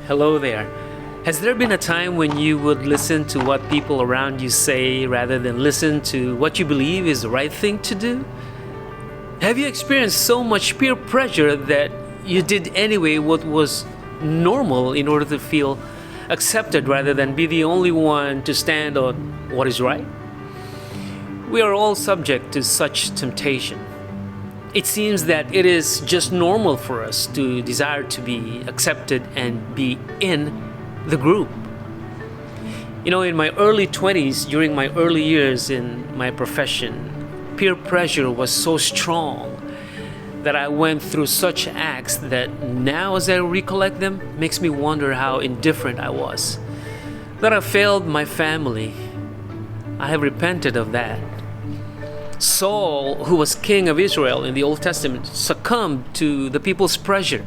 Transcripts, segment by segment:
Hello there. Has there been a time when you would listen to what people around you say rather than listen to what you believe is the right thing to do? Have you experienced so much peer pressure that you did anyway what was normal in order to feel accepted rather than be the only one to stand on what is right? We are all subject to such temptation. It seems that it is just normal for us to desire to be accepted and be in the group. In my early 20s, during my early years in my profession, peer pressure was so strong that I went through such acts that now as I recollect them, makes me wonder how indifferent I was. That I failed my family. I have repented of that. Saul, who was king of Israel in the Old Testament, succumbed to the people's pressure.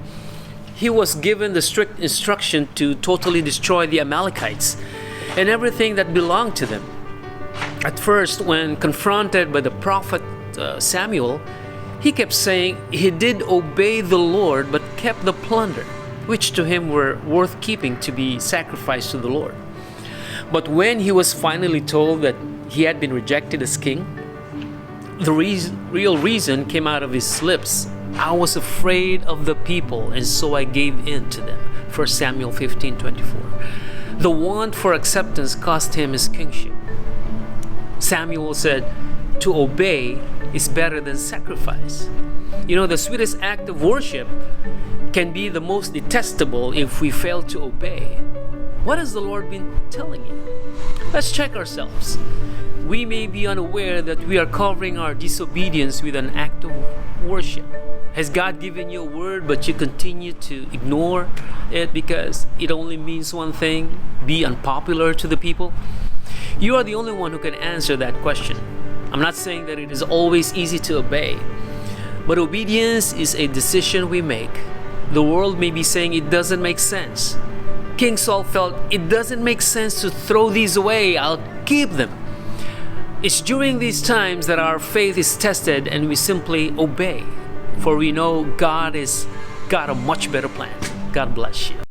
He was given the strict instruction to totally destroy the Amalekites and everything that belonged to them. At first, when confronted by the prophet Samuel, he kept saying he did obey the Lord but kept the plunder, which to him were worth keeping to be sacrificed to the Lord. But when he was finally told that he had been rejected as king, the real reason came out of his lips. I was afraid of the people, and so I gave in to them. 1 Samuel 15:24. The want for acceptance cost him his kingship. Samuel said, to obey is better than sacrifice. The sweetest act of worship can be the most detestable if we fail to obey. What has the Lord been telling you? Let's check ourselves. We may be unaware that we are covering our disobedience with an act of worship. Has God given you a word but you continue to ignore it because it only means one thing, be unpopular to the people? You are the only one who can answer that question. I'm not saying that it is always easy to obey, but obedience is a decision we make. The world may be saying it doesn't make sense. King Saul felt it doesn't make sense to throw these away, I'll keep them. It's during these times that our faith is tested and we simply obey, for we know God has got a much better plan. God bless you.